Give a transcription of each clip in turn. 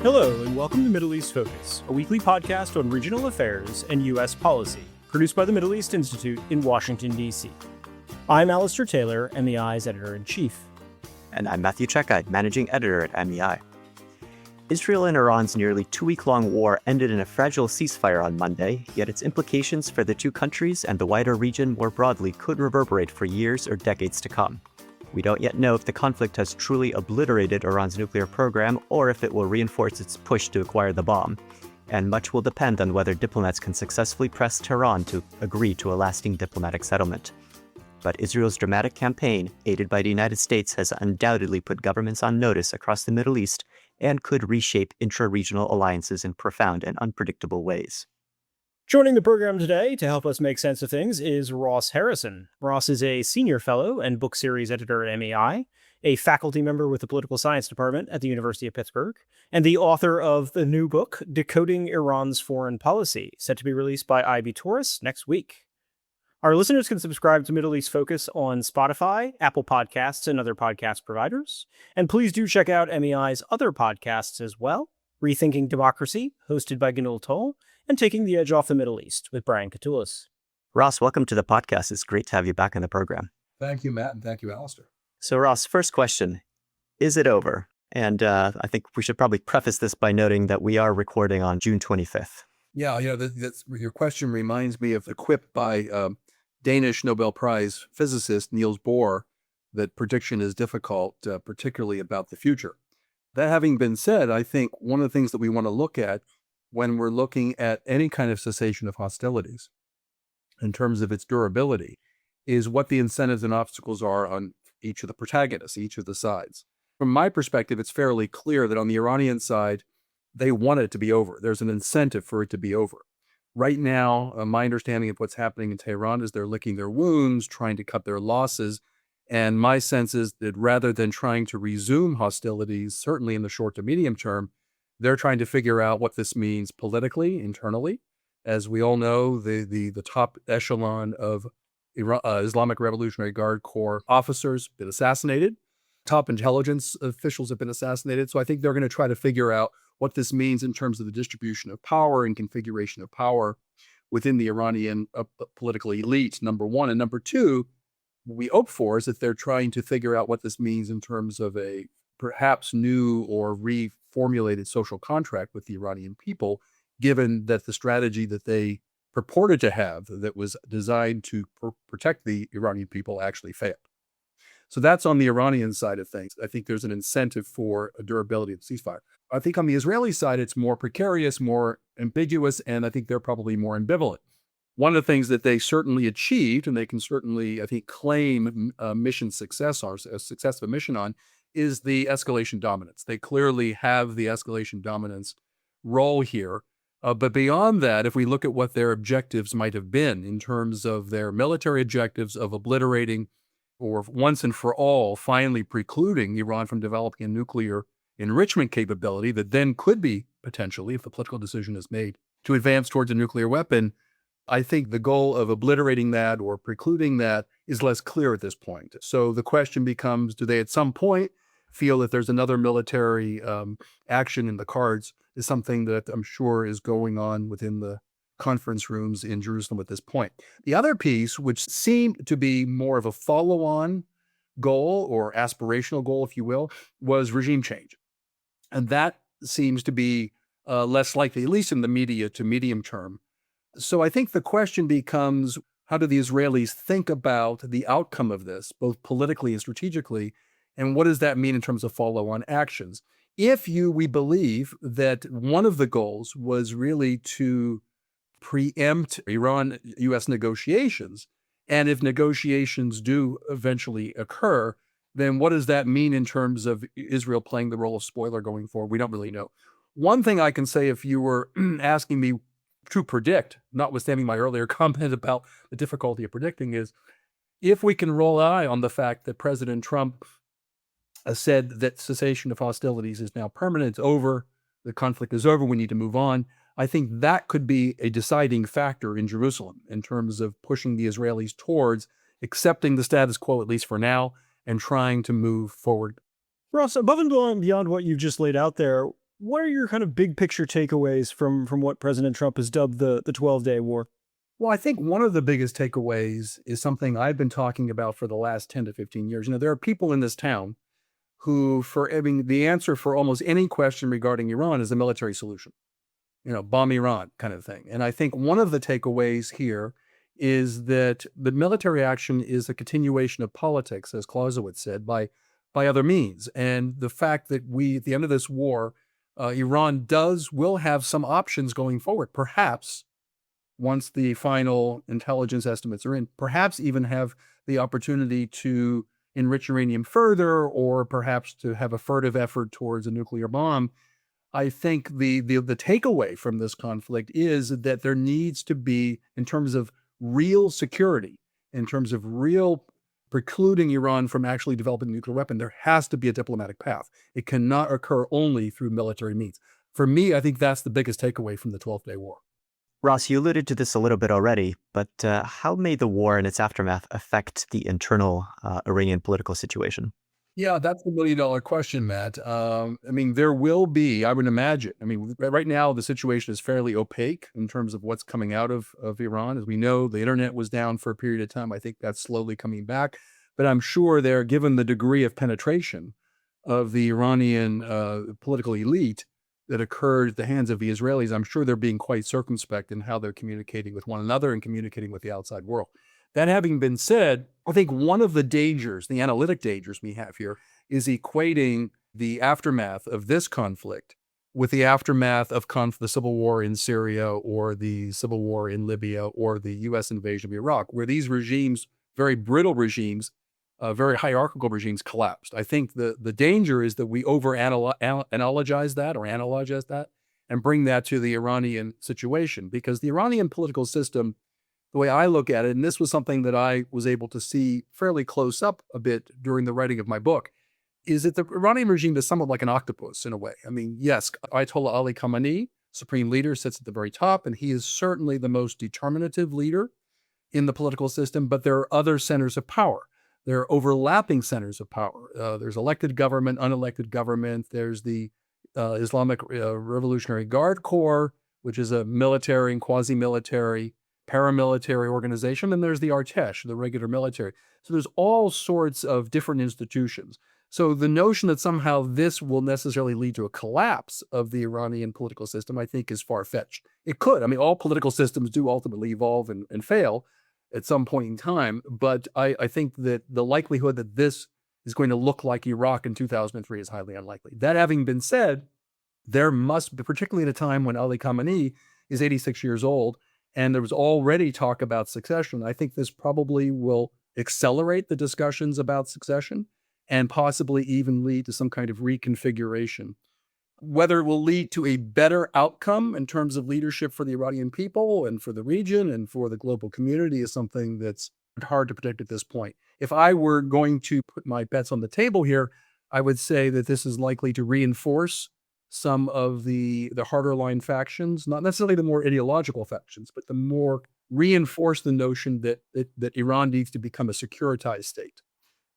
Hello, and welcome to Middle East Focus, a weekly podcast on regional affairs and U.S. policy, produced by the Middle East Institute in Washington, D.C. I'm Alistair Taylor, MEI's editor-in-chief. And I'm Matthew Czekaj, managing editor at MEI. Israel and Iran's nearly two-week-long war ended in a fragile ceasefire on Monday, yet its implications for the two countries and the wider region more broadly could reverberate for years or decades to come. We don't yet know if the conflict has truly obliterated Iran's nuclear program or if it will reinforce its push to acquire the bomb. And much will depend on whether diplomats can successfully press Tehran to agree to a lasting diplomatic settlement. But Israel's dramatic campaign, aided by the United States, has undoubtedly put governments on notice across the Middle East and could reshape intra-regional alliances in profound and unpredictable ways. Joining the program today to help us make sense of things is Ross Harrison. Ross is a senior fellow and book series editor at MEI, a faculty member with the political science department at the University of Pittsburgh, and the author of the new book, Decoding Iran's Foreign Policy, set to be released by IB Tauris next week. Our listeners can subscribe to Middle East Focus on Spotify, Apple Podcasts, and other podcast providers. And please do check out MEI's other podcasts as well, Rethinking Democracy, hosted by Ganul Toll, and Taking the Edge Off the Middle East with Brian Katulis. Ross, welcome to the podcast. It's great to have you back in the program. Thank you, Matt, and thank you, Alistair. So Ross, first question, is it over? And I think we should probably preface this by noting that we are recording on June 25th. Yeah, your question reminds me of the quip by Danish Nobel Prize physicist Niels Bohr that prediction is difficult, particularly about the future. That having been said, I think one of the things that we want to look at when we're looking at any kind of cessation of hostilities in terms of its durability is what the incentives and obstacles are on each of the protagonists, each of the sides. From my perspective, it's fairly clear that on the Iranian side, they want it to be over. There's an incentive for it to be over. Right now, my understanding of what's happening in Tehran is they're licking their wounds, trying to cut their losses. And my sense is that rather than trying to resume hostilities, certainly in the short to medium term, they're trying to figure out what this means politically, internally. As we all know, the top echelon of Islamic Revolutionary Guard Corps officers have been assassinated. Top intelligence officials have been assassinated. So I think they're going to try to figure out what this means in terms of the distribution of power and configuration of power within the Iranian political elite, number one. And number two, what we hope for is that they're trying to figure out what this means in terms of a perhaps new or reformulated social contract with the Iranian people, given that the strategy that they purported to have that was designed to protect the Iranian people actually failed. So that's on the Iranian side of things. I think there's an incentive for a durability of the ceasefire. I think on the Israeli side, it's more precarious, more ambiguous, and I think they're probably more ambivalent. One of the things that they certainly achieved, and they can certainly, I think, claim mission success or a success of a mission on, is the escalation dominance. They clearly have the escalation dominance role here. But beyond that, if we look at what their objectives might have been in terms of their military objectives of obliterating or once and for all, finally precluding Iran from developing a nuclear enrichment capability that then could be potentially, if the political decision is made, to advance towards a nuclear weapon, I think the goal of obliterating that or precluding that is less clear at this point. So the question becomes, do they at some point feel that there's another military action in the cards, is something that I'm sure is going on within the conference rooms in Jerusalem at this point. The other piece, which seemed to be more of a follow-on goal or aspirational goal, if you will, was regime change. And that seems to be less likely, at least in the media to medium term. So I think the question becomes, how do the Israelis think about the outcome of this, both politically and strategically, and what does that mean in terms of follow-on actions? If we believe that one of the goals was really to preempt Iran-U.S. negotiations, and if negotiations do eventually occur, then what does that mean in terms of Israel playing the role of spoiler going forward? We don't really know. One thing I can say, if you were asking me to predict, notwithstanding my earlier comment about the difficulty of predicting, is if we can roll eye on the fact that President Trump said that cessation of hostilities is now permanent, it's over, the conflict is over, we need to move on, I think that could be a deciding factor in Jerusalem in terms of pushing the Israelis towards accepting the status quo, at least for now, and trying to move forward. Ross, above and beyond what you've just laid out there, What are your kind of big picture takeaways from what President Trump has dubbed the 12-day war? Well, I think one of the biggest takeaways is something I've been talking about for the last 10 to 15 years. There are people in this town who, the answer for almost any question regarding Iran is a military solution, bomb Iran kind of thing. And I think one of the takeaways here is that the military action is a continuation of politics, as Clausewitz said, by other means. And the fact that at the end of this war, Iran will have some options going forward, perhaps once the final intelligence estimates are in, perhaps even have the opportunity to enrich uranium further, or perhaps to have a furtive effort towards a nuclear bomb. I think the takeaway from this conflict is that there needs to be, in terms of real security, in terms of real precluding Iran from actually developing a nuclear weapon, there has to be a diplomatic path. It cannot occur only through military means. For me, I think that's the biggest takeaway from the 12-day war. Ross, you alluded to this a little bit already, but how may the war and its aftermath affect the internal Iranian political situation? Yeah, that's the $1 million question, Matt. There will be, I would imagine. Right now, the situation is fairly opaque in terms of what's coming out of Iran. As we know, the internet was down for a period of time. I think that's slowly coming back. But I'm sure given the degree of penetration of the Iranian political elite that occurred at the hands of the Israelis, I'm sure they're being quite circumspect in how they're communicating with one another and communicating with the outside world. That having been said, I think one of the dangers, the analytic dangers we have here, is equating the aftermath of this conflict with the aftermath of the civil war in Syria, or the civil war in Libya, or the U.S. invasion of Iraq, where these regimes, very brittle regimes, very hierarchical regimes, collapsed. I think the danger is that we analogize that and bring that to the Iranian situation, because the Iranian political system, the way I look at it, and this was something that I was able to see fairly close up a bit during the writing of my book, is that the Iranian regime is somewhat like an octopus in a way. Yes, Ayatollah Ali Khamenei, supreme leader, sits at the very top, and he is certainly the most determinative leader in the political system, but there are other centers of power. There are overlapping centers of power. There's elected government, unelected government. There's the Islamic Revolutionary Guard Corps, which is a military and quasi-military, paramilitary organization. And there's the Artesh, the regular military. So there's all sorts of different institutions. So the notion that somehow this will necessarily lead to a collapse of the Iranian political system, I think, is far-fetched. It could. All political systems do ultimately evolve and fail at some point in time. But I think that the likelihood that this is going to look like Iraq in 2003 is highly unlikely. That having been said, there must be, particularly at a time when Ali Khamenei is 86 years old, and there was already talk about succession, I think this probably will accelerate the discussions about succession and possibly even lead to some kind of reconfiguration. Whether it will lead to a better outcome in terms of leadership for the Iranian people and for the region and for the global community is something that's hard to predict at this point. If I were going to put my bets on the table here, I would say that this is likely to reinforce some of the harder line factions, not necessarily the more ideological factions, but the more reinforce the notion that Iran needs to become a securitized state.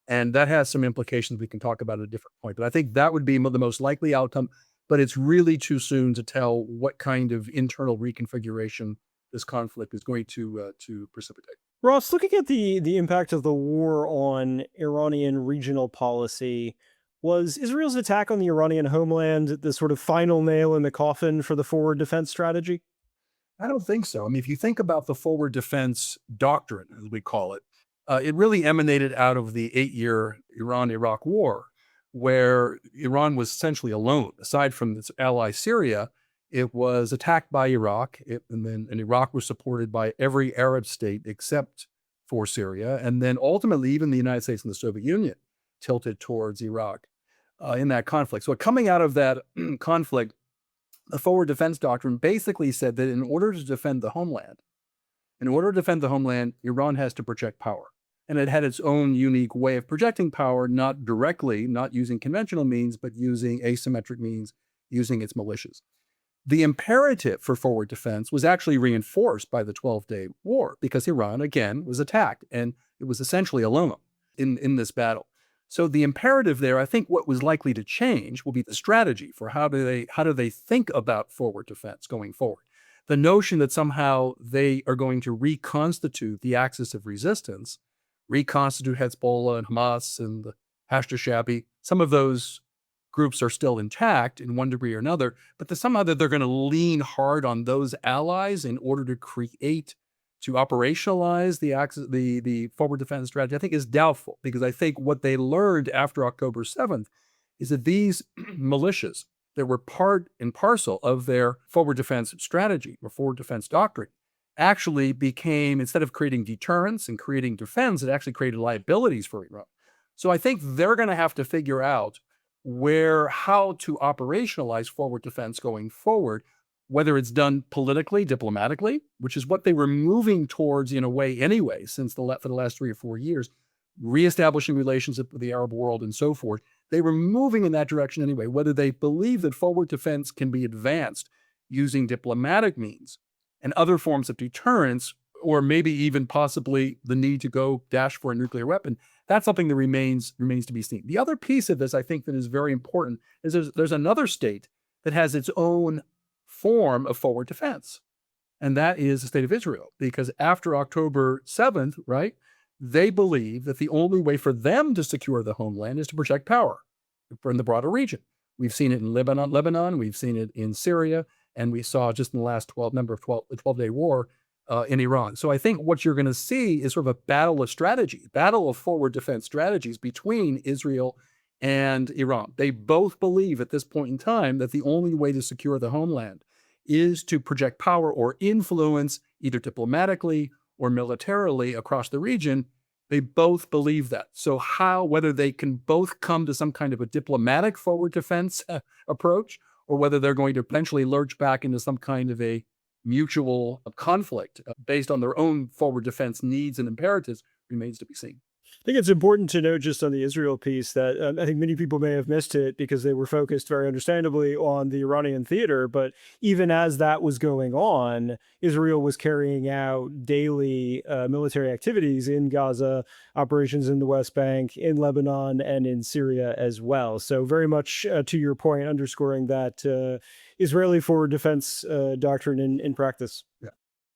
And that has some implications we can talk about at a different point. But I think that would be the most likely outcome. But it's really too soon to tell what kind of internal reconfiguration this conflict is going to precipitate. Ross, looking at the impact of the war on Iranian regional policy, was Israel's attack on the Iranian homeland the sort of final nail in the coffin for the forward defense strategy? I don't think so. If you think about the forward defense doctrine, as we call it, it really emanated out of the 8-year Iran-Iraq war, where Iran was essentially alone. Aside from its ally Syria, it was attacked by Iraq, and Iraq was supported by every Arab state except for Syria, and then ultimately even the United States and the Soviet Union tilted towards Iraq in that conflict. So coming out of that conflict, the forward defense doctrine basically said that in order to defend the homeland, Iran has to project power. And it had its own unique way of projecting power, not directly, not using conventional means, but using asymmetric means, using its militias. The imperative for forward defense was actually reinforced by the 12-day war because Iran, again, was attacked and it was essentially alone in this battle. So the imperative there, I think what was likely to change will be the strategy for how do they think about forward defense going forward. The notion that somehow they are going to reconstitute the axis of resistance, reconstitute Hezbollah and Hamas and the Hashd-Shabi, some of those groups are still intact in one degree or another, but somehow that they're going to lean hard on those allies in order to operationalize the forward defense strategy, I think is doubtful, because I think what they learned after October 7th is that these militias that were part and parcel of their forward defense strategy or forward defense doctrine actually became, instead of creating deterrence and creating defense, it actually created liabilities for Iran. So I think they're going to have to figure out how to operationalize forward defense going forward, whether it's done politically, diplomatically, which is what they were moving towards in a way anyway, for the last 3 or 4 years, reestablishing relationship with the Arab world and so forth. They were moving in that direction anyway, whether they believe that forward defense can be advanced using diplomatic means and other forms of deterrence, or maybe even possibly the need to go dash for a nuclear weapon. That's something that remains to be seen. The other piece of this, I think, that is very important is there's another state that has its own form of forward defense, and that is the state of Israel. Because after October 7th, right, they believe that the only way for them to secure the homeland is to project power in the broader region. We've seen it in Lebanon, we've seen it in Syria, and we saw just in the last 12-day war in Iran. So I think what you're going to see is sort of a battle of forward defense strategies between Israel and Iran. They both believe at this point in time that the only way to secure the homeland is to project power or influence, either diplomatically or militarily, across the region. They both believe that. So whether they can both come to some kind of a diplomatic forward defense approach, or whether they're going to eventually lurch back into some kind of a mutual conflict based on their own forward defense needs and imperatives, remains to be seen. I think it's important to note just on the Israel piece that I think many people may have missed it because they were focused very understandably on the Iranian theater. But even as that was going on, Israel was carrying out daily military activities in Gaza, operations in the West Bank, in Lebanon, and in Syria as well. So very much to your point, underscoring that Israeli forward defense doctrine in practice. Yeah.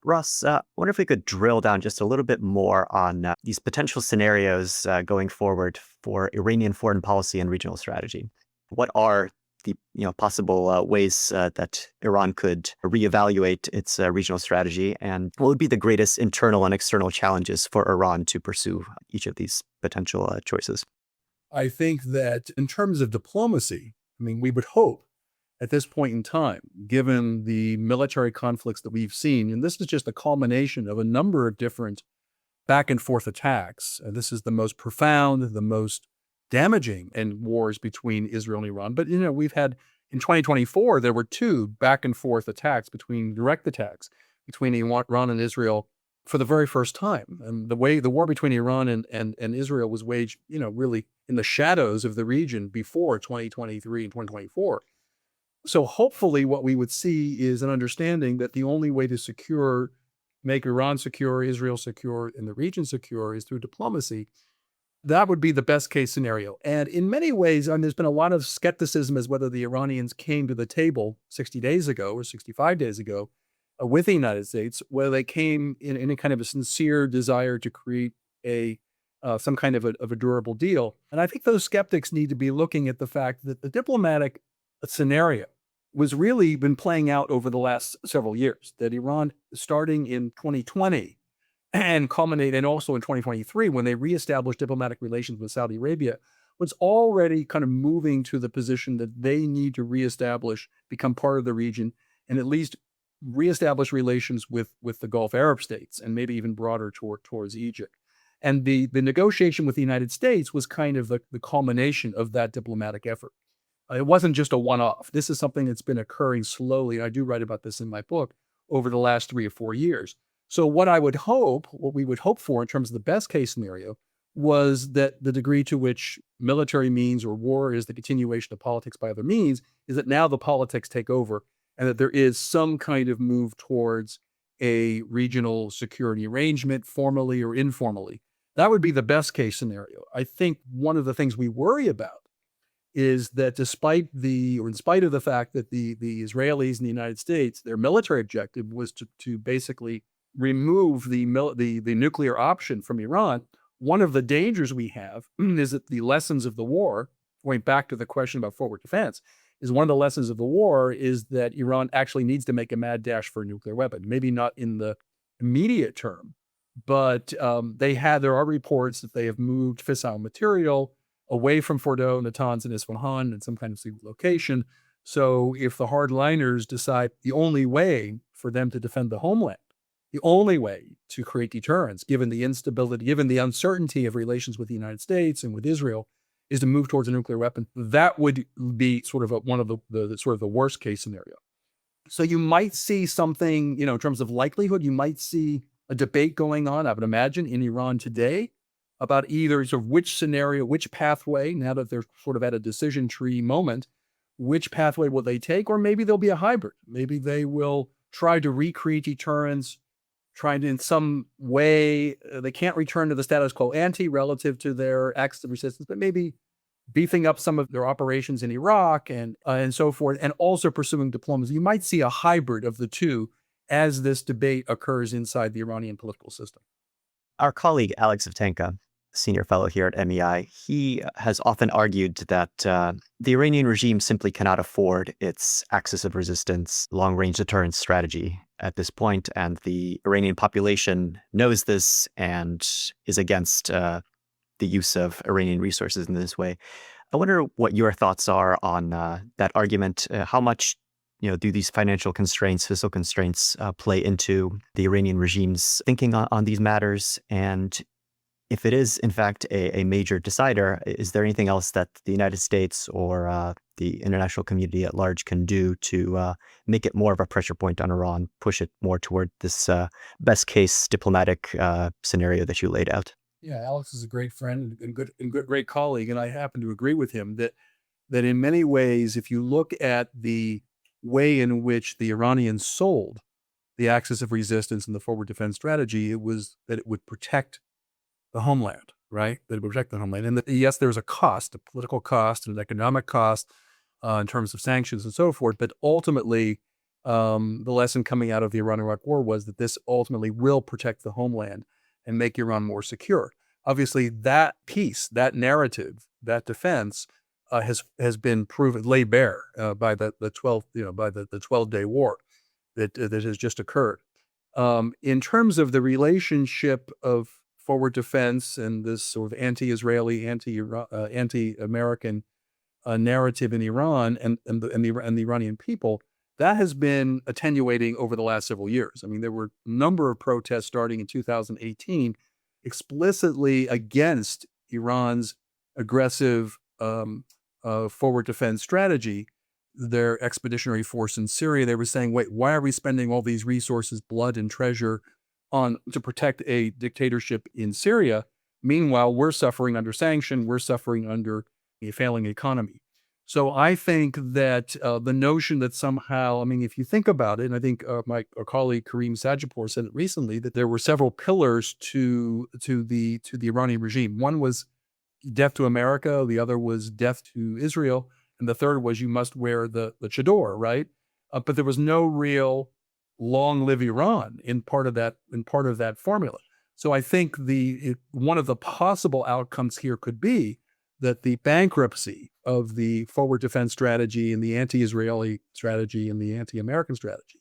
Ross, I wonder if we could drill down just a little bit more on these potential scenarios going forward for Iranian foreign policy and regional strategy. What are the possible ways that Iran could reevaluate its regional strategy, and what would be the greatest internal and external challenges for Iran to pursue each of these potential choices? I think that in terms of diplomacy, we would hope at this point in time, given the military conflicts that we've seen, and this is just a culmination of a number of different back and forth attacks. This is the most profound, the most damaging in wars between Israel and Iran. But, we've had in 2024, there were 2 back and forth direct attacks between Iran and Israel for the very first time. And the war between Iran and Israel was waged, really in the shadows of the region before 2023 and 2024. So hopefully what we would see is an understanding that the only way to make Iran secure, Israel secure, and the region secure is through diplomacy. That would be the best case scenario. And in many ways, there's been a lot of skepticism as whether the Iranians came to the table 60 days ago or 65 days ago with the United States, whether they came in any kind of a sincere desire to create some kind of a durable deal. And I think those skeptics need to be looking at the fact that the diplomatic scenario was really been playing out over the last several years, that Iran, starting in 2020 and culminating also in 2023, when they reestablished diplomatic relations with Saudi Arabia, was already kind of moving to the position that they need to become part of the region, and at least reestablish relations with the Gulf Arab states, and maybe even broader towards Egypt. And the negotiation with the United States was kind of the culmination of that diplomatic effort. It wasn't just a one-off. This is something that's been occurring slowly, and I do write about this in my book, over the last 3 or 4 years. So what we would hope for in terms of the best case scenario, was that the degree to which military means or war is the continuation of politics by other means, is that now the politics take over, and that there is some kind of move towards a regional security arrangement, formally or informally, That would be the best case scenario. I think one of the things we worry about is that in spite of the fact that the Israelis and the United States, their military objective was to basically remove the nuclear option from Iran, one of the dangers we have is that the lessons of the war, going back to the question about forward defense, is one of the lessons of the war is that Iran actually needs to make a mad dash for a nuclear weapon. Maybe not in the immediate term, but there are reports that they have moved fissile material away from Fordo, Natanz, and Isfahan in some kind of secret location. So if the hardliners decide the only way for them to defend the homeland, the only way to create deterrence, given the instability, given the uncertainty of relations with the United States and with Israel, is to move towards a nuclear weapon, that would be sort of one of the sort of the worst case scenario. So you might see something, in terms of likelihood, you might see a debate going on, I would imagine, in Iran today about either sort of which scenario, which pathway, now that they're sort of at a decision tree moment, which pathway will they take? Or maybe there'll be a hybrid. Maybe they will try to recreate deterrence, trying to in some way, they can't return to the status quo ante relative to their acts of resistance, but maybe beefing up some of their operations in Iraq and so forth, and also pursuing diplomacy. You might see a hybrid of the two as this debate occurs inside the Iranian political system. Our colleague, Alex Avtenka, senior fellow here at MEI, he has often argued that the Iranian regime simply cannot afford its axis of resistance, long-range deterrence strategy at this point, and the Iranian population knows this and is against the use of Iranian resources in this way. I wonder what your thoughts are on that argument. How much do these financial constraints, fiscal constraints, play into the Iranian regime's thinking on these matters? And if it is, in fact, a major decider, is there anything else that the United States or the international community at large can do to make it more of a pressure point on Iran, push it more toward this best case diplomatic scenario that you laid out? Yeah, Alex is a great friend and great colleague, and I happen to agree with him that in many ways, if you look at the way in which the Iranians sold the axis of resistance and the forward defense strategy, it was that it would protect the homeland, right? That it would protect the homeland. And that, yes, there's a cost, a political cost and an economic cost in terms of sanctions and so forth. But ultimately, the lesson coming out of the Iran-Iraq war was that this ultimately will protect the homeland and make Iran more secure. Obviously, that piece, that narrative, that defense has been proven, laid bare by the 12-day war that has just occurred. In terms of the relationship of forward defense and this sort of anti-Israeli, anti-American narrative in Iran and the Iranian people, that has been attenuating over the last several years. I mean, there were a number of protests starting in 2018 explicitly against Iran's aggressive forward defense strategy, their expeditionary force in Syria. They were saying, wait, why are we spending all these resources, blood and treasure to protect a dictatorship in Syria? Meanwhile, we're suffering under sanction. We're suffering under a failing economy. So I think that the notion that somehow, I mean, if you think about it, and I think my colleague Karim Sajipour said it recently, that there were several pillars to the Iranian regime. One was death to America, the other was death to Israel, and the third was you must wear the chador, right? But there was no real long live Iran in part of that formula. So I think one of the possible outcomes here could be that the bankruptcy of the forward defense strategy and the anti-Israeli strategy and the anti-American strategy,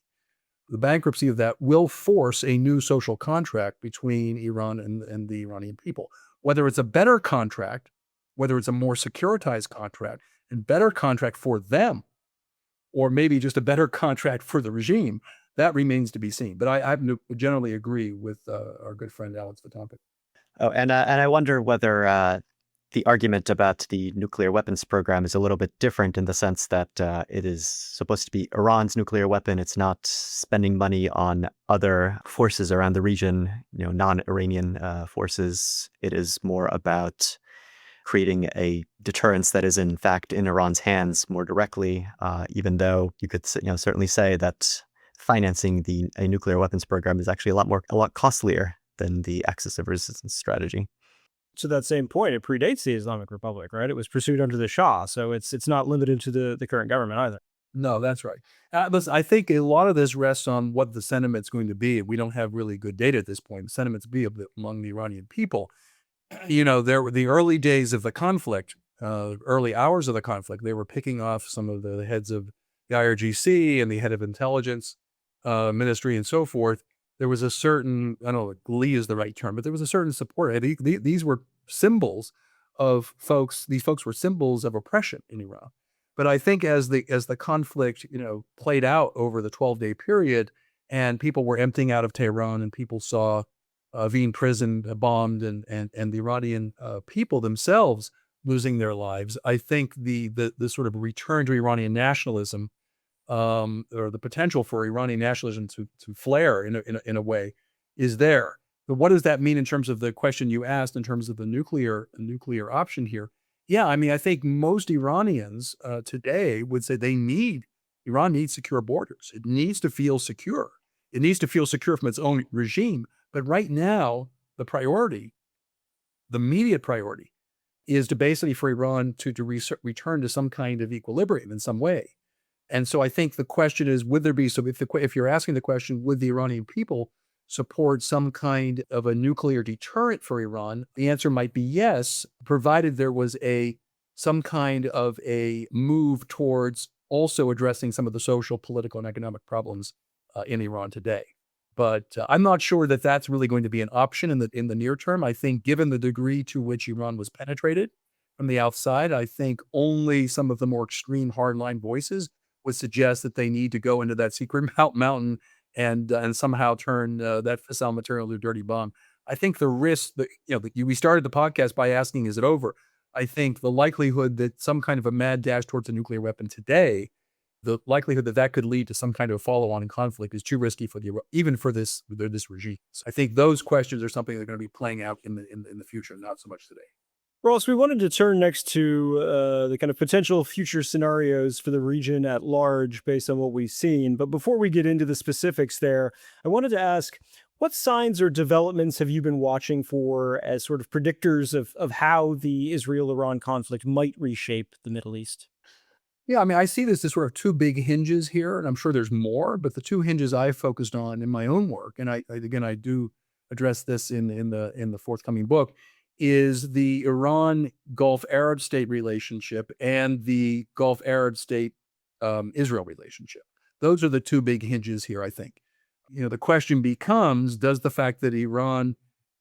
the bankruptcy of that will force a new social contract between Iran and the Iranian people. Whether it's a better contract, whether it's a more securitized contract and better contract for them, or maybe just a better contract for the regime, that remains to be seen. But I generally agree with our good friend Alex Avtenka. Oh, and I wonder whether the argument about the nuclear weapons program is a little bit different in the sense that it is supposed to be Iran's nuclear weapon. It's not spending money on other forces around the region, non-Iranian forces. It is more about creating a deterrence that is in fact in Iran's hands more directly, even though you could certainly say that financing a nuclear weapons program is actually a lot costlier than the axis of resistance strategy. To that same point, it predates the Islamic Republic, right? It was pursued under the Shah, so it's not limited to the current government either. No, that's right. Listen, I think a lot of this rests on what the sentiment's going to be. We don't have really good data at this point. The sentiment's be among the Iranian people. There were the early days of the conflict, early hours of the conflict. They were picking off some of the heads of the IRGC and the head of intelligence ministry and so forth. There was a certain, I don't know, glee is the right term, but there was a certain support. These were symbols of folks. These folks were symbols of oppression in Iran. But I think as the conflict, played out over the 12-day period, and people were emptying out of Tehran, and people saw Wien prison bombed, and the Iranian people themselves losing their lives, I think the sort of return to Iranian nationalism, or the potential for Iranian nationalism to flare in a way, is there. But what does that mean in terms of the question you asked, in terms of the nuclear option here? Yeah, I mean, I think most Iranians today would say Iran needs secure borders. It needs to feel secure. It needs to feel secure from its own regime. But right now, the immediate priority, is to basically for Iran to return to some kind of equilibrium in some way. And so I think the question is, would there be, so if you're asking the question, would the Iranian people support some kind of a nuclear deterrent for Iran? The answer might be yes, provided there was some kind of a move towards also addressing some of the social, political, and economic problems in Iran today. But I'm not sure that that's really going to be an option in the near term. I think given the degree to which Iran was penetrated from the outside, I think only some of the more extreme hardline voices would suggest that they need to go into that secret mountain and somehow turn that fissile material into a dirty bomb. I think the risk that, we started the podcast by asking, is it over? I think the likelihood that some kind of a mad dash towards a nuclear weapon today, the likelihood that could lead to some kind of follow-on conflict is too risky even for this regime. So I think those questions are something that are going to be playing out in the future, not so much today. Ross, we wanted to turn next to the kind of potential future scenarios for the region at large based on what we've seen. But before we get into the specifics there, I wanted to ask, what signs or developments have you been watching for as sort of predictors of how the Israel-Iran conflict might reshape the Middle East? Yeah, I mean, I see this as sort of two big hinges here, and I'm sure there's more, but the two hinges I focused on in my own work, and I do address this in the forthcoming book, is the Iran Gulf Arab state relationship and the Gulf Arab state Israel relationship. Those are the two big hinges here, I think. The question becomes, does the fact that Iran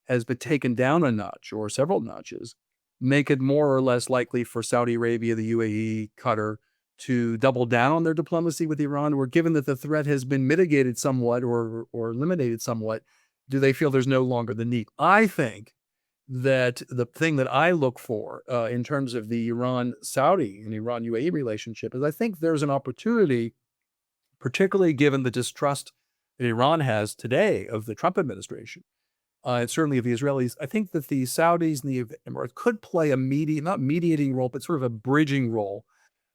has been taken down a notch or several notches make it more or less likely for Saudi Arabia, the UAE, Qatar to double down on their diplomacy with Iran? Or given that the threat has been mitigated somewhat or eliminated somewhat, do they feel there's no longer the need? I think that the thing that I look for in terms of the Iran-Saudi and Iran-UAE relationship is, I think there's an opportunity, particularly given the distrust that Iran has today of the Trump administration, and certainly of the Israelis. I think that the Saudis and the Emirates could play not mediating role, but sort of a bridging role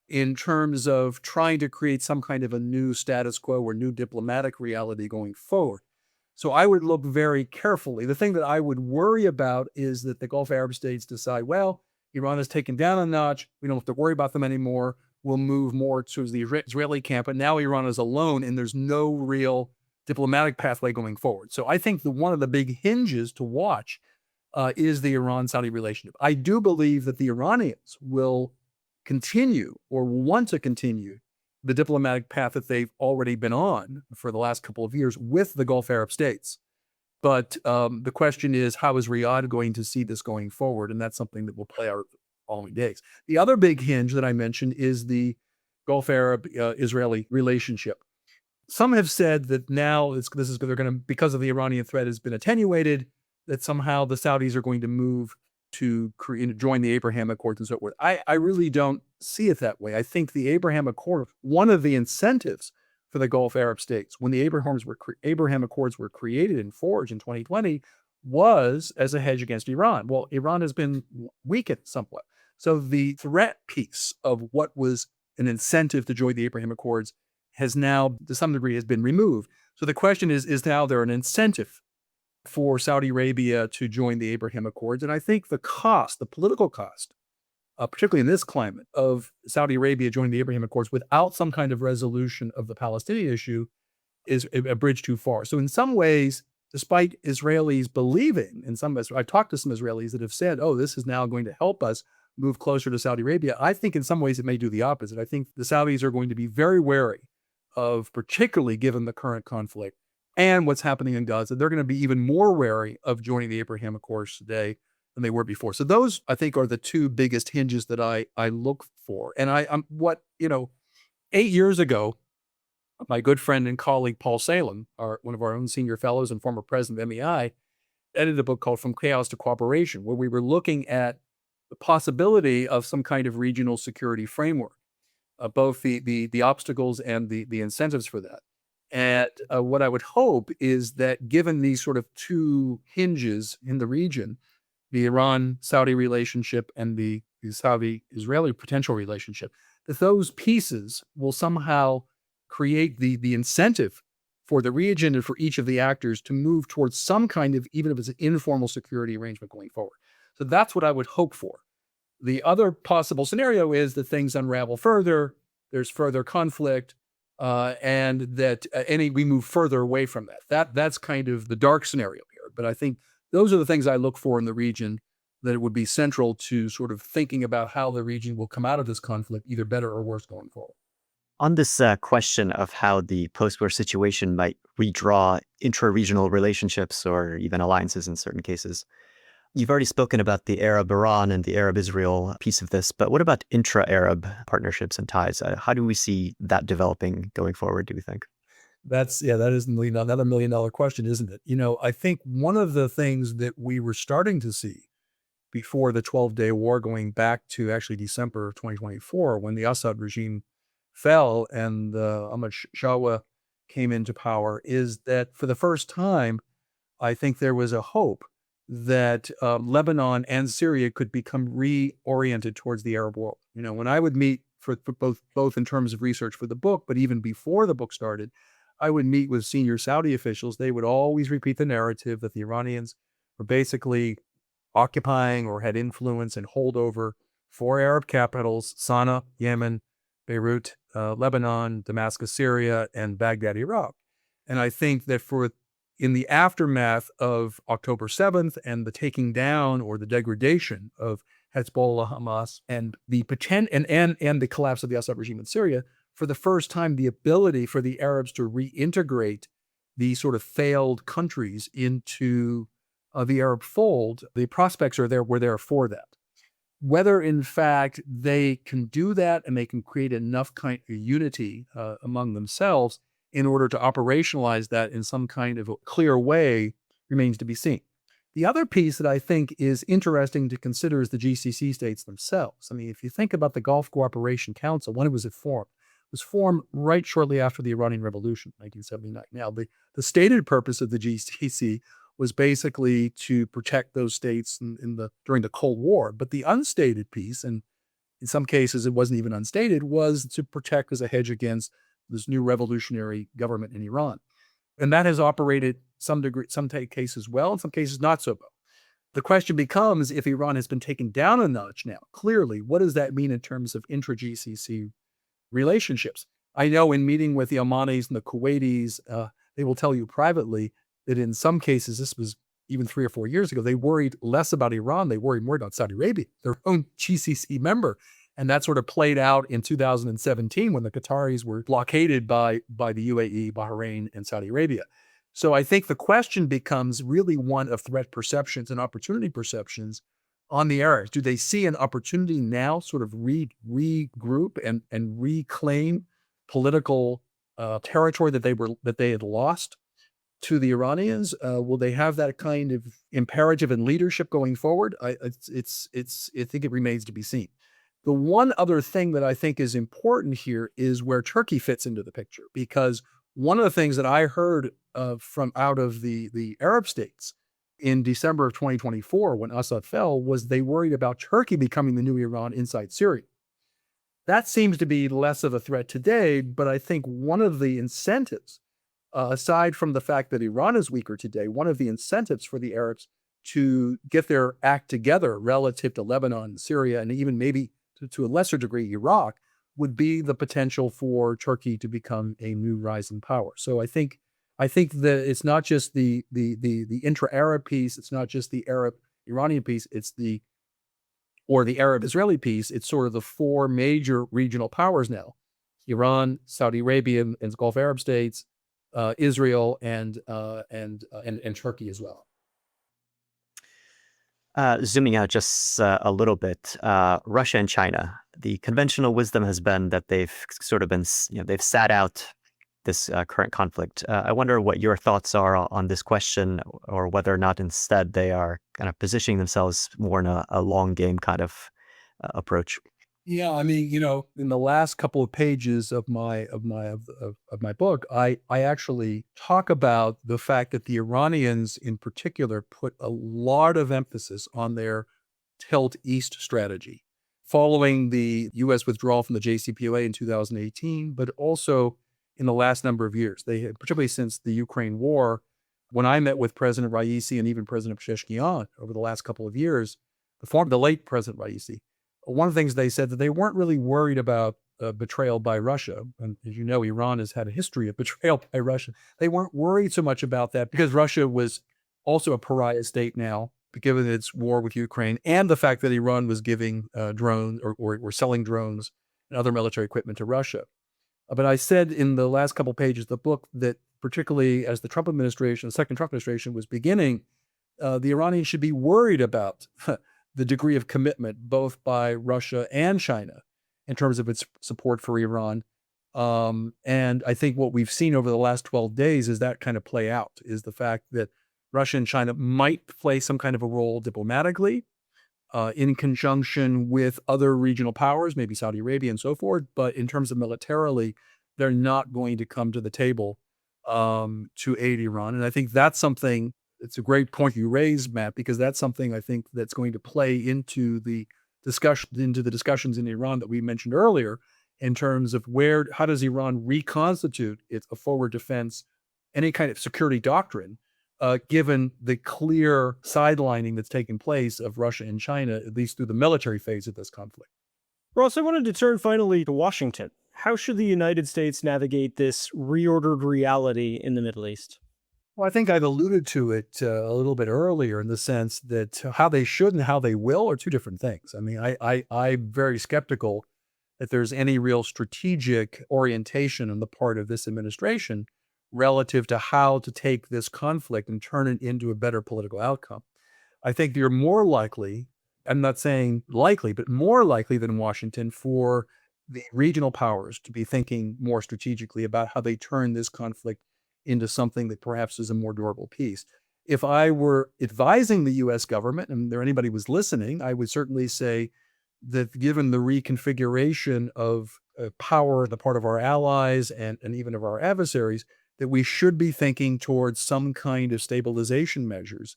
in terms of trying to create some kind of a new status quo or new diplomatic reality going forward. So I would look very carefully. The thing that I would worry about is that the Gulf Arab states decide, well, Iran has taken down a notch. We don't have to worry about them anymore. We'll move more towards the Israeli camp. But now Iran is alone, and there's no real diplomatic pathway going forward. So I think one of the big hinges to watch is the Iran-Saudi relationship. I do believe that the Iranians will continue or want to continue the diplomatic path that they've already been on for the last couple of years with the Gulf Arab states. But the question is, how is Riyadh going to see this going forward? And that's something that will play out the following days. The other big hinge that I mentioned is the Gulf Arab-Israeli relationship. Some have said that now they're going to, because of the Iranian threat has been attenuated, that somehow the Saudis are going to move to join the Abraham Accords and so forth. I really don't see it that way. I think the Abraham Accord, one of the incentives for the Gulf Arab states when the Abraham Accords were created and forged in 2020 was as a hedge against Iran. Well, Iran has been weakened somewhat. So the threat piece of what was an incentive to join the Abraham Accords has now, to some degree, has been removed. So the question is now there an incentive for Saudi Arabia to join the Abraham Accords. And I think the cost, the political cost, particularly in this climate, of Saudi Arabia joining the Abraham Accords without some kind of resolution of the Palestinian issue is a bridge too far. So in some ways, despite Israelis believing, I've talked to some Israelis that have said, oh, this is now going to help us move closer to Saudi Arabia. I think in some ways it may do the opposite. I think the Saudis are going to be very wary of, particularly given the current conflict and what's happening in Gaza, they're going to be even more wary of joining the Abraham Accords today than they were before. So those, I think, are the two biggest hinges that I look for. And I'm 8 years ago, my good friend and colleague Paul Salem, one of our own senior fellows and former president of MEI, edited a book called From Chaos to Cooperation, where we were looking at the possibility of some kind of regional security framework, both the obstacles and the incentives for that. And what I would hope is that given these sort of two hinges in the region, the Iran-Saudi relationship and the Saudi-Israeli potential relationship, that those pieces will somehow create the incentive for the region and for each of the actors to move towards some kind of, even if it's an informal security arrangement going forward. So that's what I would hope for. The other possible scenario is that things unravel further, there's further conflict, and that we move further away from that. That's kind of the dark scenario here. But I think those are the things I look for in the region, that it would be central to sort of thinking about how the region will come out of this conflict, either better or worse going forward. On this question of how the post-war situation might redraw intra-regional relationships or even alliances in certain cases, you've already spoken about the Arab-Iran and the Arab-Israel piece of this, but what about intra-Arab partnerships and ties? How do we see that developing going forward, do we think? That is another $1 million question, isn't it? I think one of the things that we were starting to see before the 12-day war, going back to actually December of 2024, when the Assad regime fell and Ahmad Shawa came into power, is that for the first time, I think there was a hope that Lebanon and Syria could become reoriented towards the Arab world. When I would meet for both in terms of research for the book, but even before the book started, I would meet with senior Saudi officials. They would always repeat the narrative that the Iranians were basically occupying or had influence and holdover 4 Arab capitals: Sana'a, Yemen; Beirut, Lebanon; Damascus, Syria; and Baghdad, Iraq. And I think that in the aftermath of October 7th and the taking down or the degradation of Hezbollah, Hamas, and the and the collapse of the Assad regime in Syria, for the first time, the ability for the Arabs to reintegrate these sort of failed countries into the Arab fold, the prospects were there for that. Whether, in fact, they can do that and they can create enough kind of unity among themselves in order to operationalize that in some kind of a clear way remains to be seen. The other piece that I think is interesting to consider is the GCC states themselves. I mean, if you think about the Gulf Cooperation Council, when was it formed? It was formed right shortly after the Iranian Revolution, 1979. Now, the stated purpose of the GCC was basically to protect those states during the Cold War. But the unstated piece, and in some cases it wasn't even unstated, was to protect as a hedge against this new revolutionary government in Iran. And that has operated some cases well, in some cases not so well. The question becomes, if Iran has been taken down a notch now, clearly, what does that mean in terms of intra-GCC relationships? I know in meeting with the Omanis and the Kuwaitis, they will tell you privately that in some cases, this was even 3 or 4 years ago, they worried less about Iran, they worried more about Saudi Arabia, their own GCC member. And that sort of played out in 2017 when the Qataris were blockaded by the UAE, Bahrain, and Saudi Arabia. So I think the question becomes really one of threat perceptions and opportunity perceptions on the Arabs. Do they see an opportunity now sort of regroup and reclaim political territory that they had lost to the Iranians? Will they have that kind of imperative and leadership going forward? I think it remains to be seen. The one other thing that I think is important here is where Turkey fits into the picture, because one of the things that I heard from out of the Arab states in December of 2024, when Assad fell, was they worried about Turkey becoming the new Iran inside Syria. That seems to be less of a threat today, but I think one of the incentives Aside from the fact that Iran is weaker today, one of the incentives for the Arabs to get their act together relative to Lebanon, Syria, and even maybe to a lesser degree Iraq would be the potential for Turkey to become a new rising power. So I think that it's not just the intra-Arab piece, it's not just the Arab-Iranian piece, it's the Arab-Israeli piece. It's sort of the four major regional powers now: Iran, Saudi Arabia, and Gulf Arab states, Israel, and Turkey as well. Zooming out just a little bit, Russia and China. The conventional wisdom has been that they've sort of been, they've sat out this current conflict. I wonder what your thoughts are on this question, or whether or not instead they are kind of positioning themselves more in a long game kind of approach. Yeah, I mean, in the last couple of pages of my book, I actually talk about the fact that the Iranians in particular put a lot of emphasis on their tilt east strategy following the US withdrawal from the JCPOA in 2018, but also in the last number of years. They had, particularly since the Ukraine war, when I met with President Raisi and even President Pezeshkian over the last couple of years, the late President Raisi, one of the things they said that they weren't really worried about betrayal by Russia. And as you know, Iran has had a history of betrayal by Russia. They weren't worried so much about that because Russia was also a pariah state now, given its war with Ukraine, and the fact that Iran was giving drones or selling drones and other military equipment to Russia. But I said in the last couple pages of the book that particularly as the Trump administration, the second Trump administration was beginning, the Iranians should be worried about the degree of commitment both by Russia and China in terms of its support for Iran. And I think what we've seen over the last 12 days is that kind of play out, is the fact that Russia and China might play some kind of a role diplomatically in conjunction with other regional powers, maybe Saudi Arabia and so forth. But in terms of militarily, they're not going to come to the table to aid Iran. And I think that's something. It's a great point you raised, Matt, because that's something I think that's going to play into the discussions in Iran that we mentioned earlier, in terms of how does Iran reconstitute a forward defense, any kind of security doctrine, given the clear sidelining that's taken place of Russia and China, at least through the military phase of this conflict. Ross, I wanted to turn finally to Washington. How should the United States navigate this reordered reality in the Middle East? Well, I think I've alluded to it a little bit earlier, in the sense that how they should and how they will are two different things. I mean, I'm very skeptical that there's any real strategic orientation on the part of this administration relative to how to take this conflict and turn it into a better political outcome. I think you're more likely, I'm not saying likely, but more likely than Washington, for the regional powers to be thinking more strategically about how they turn this conflict into something that perhaps is a more durable peace. If I were advising the U.S. government, and there anybody was listening, I would certainly say that given the reconfiguration of power on the part of our allies and even of our adversaries, that we should be thinking towards some kind of stabilization measures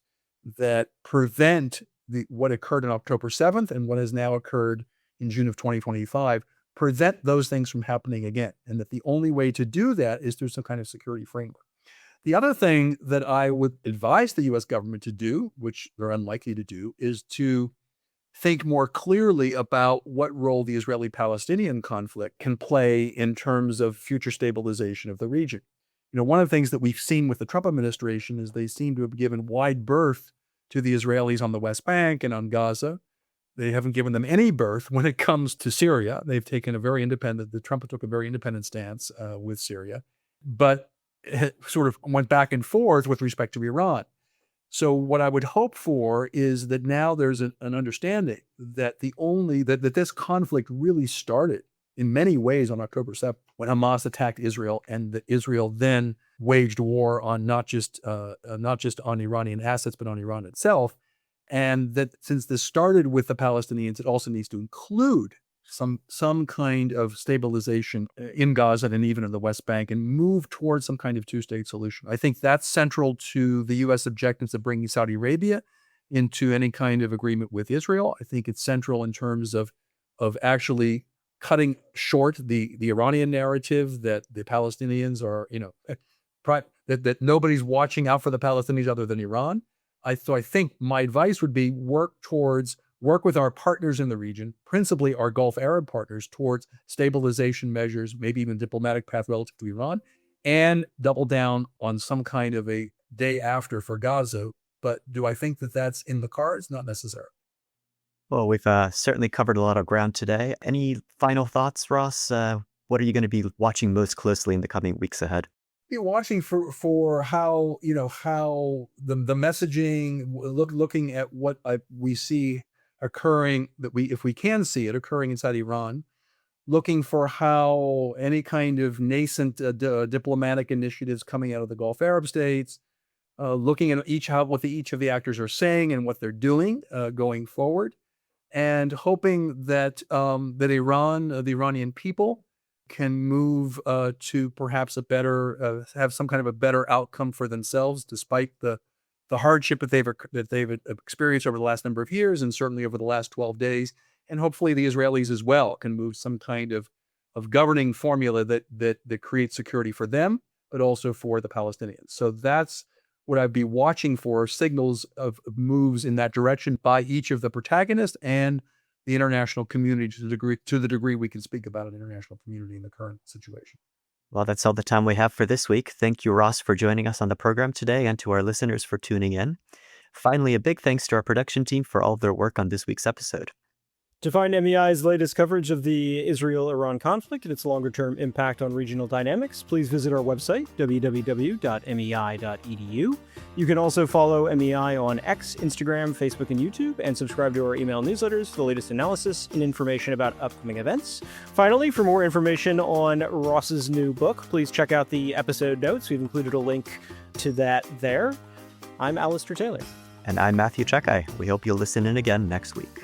that prevent what occurred on October 7th and what has now occurred in June of 2025, prevent those things from happening again. And that the only way to do that is through some kind of security framework. The other thing that I would advise the U.S. government to do, which they're unlikely to do, is to think more clearly about what role the Israeli-Palestinian conflict can play in terms of future stabilization of the region. One of the things that we've seen with the Trump administration is they seem to have given wide berth to the Israelis on the West Bank and on Gaza. They haven't given them any berth when it comes to Syria. They've taken Trump took a very independent stance with Syria, but it sort of went back and forth with respect to Iran. So what I would hope for is that now there's an understanding that that this conflict really started in many ways on October 7th, when Hamas attacked Israel, and that Israel then waged war on not just on Iranian assets, but on Iran itself. And that since this started with the Palestinians, it also needs to include some kind of stabilization in Gaza and even in the West Bank, and move towards some kind of two-state solution. I think that's central to the U.S. objectives of bringing Saudi Arabia into any kind of agreement with Israel. I think it's central in terms of actually cutting short the Iranian narrative that the Palestinians are, that nobody's watching out for the Palestinians other than Iran. So I think my advice would be work with our partners in the region, principally our Gulf Arab partners, towards stabilization measures, maybe even diplomatic path relative to Iran, and double down on some kind of a day after for Gaza. But do I think that that's in the cards? Not necessarily. Well, we've certainly covered a lot of ground today. Any final thoughts, Ross? What are you going to be watching most closely in the coming weeks ahead? Be watching for how how the messaging, looking at what we see occurring, if we can see it occurring inside Iran, looking for how any kind of nascent diplomatic initiatives coming out of the Gulf Arab states, looking at what each of the actors are saying and what they're doing going forward, and hoping that Iran, the Iranian people, can move to perhaps have some kind of a better outcome for themselves, despite the hardship that they've experienced over the last number of years, and certainly over the last 12 days. And hopefully the Israelis as well can move some kind of governing formula that creates security for them, but also for the Palestinians. So that's what I'd be watching for, signals of moves in that direction by each of the protagonists and the international community, to the degree we can speak about an international community in the current situation. Well, that's all the time we have for this week. Thank you, Ross, for joining us on the program today, and to our listeners for tuning in. Finally, a big thanks to our production team for all of their work on this week's episode. To find MEI's latest coverage of the Israel-Iran conflict and its longer-term impact on regional dynamics, please visit our website, www.mei.edu. You can also follow MEI on X, Instagram, Facebook, and YouTube, and subscribe to our email newsletters for the latest analysis and information about upcoming events. Finally, for more information on Ross's new book, please check out the episode notes. We've included a link to that there. I'm Alistair Taylor. And I'm Matthew Czekaj. We hope you'll listen in again next week.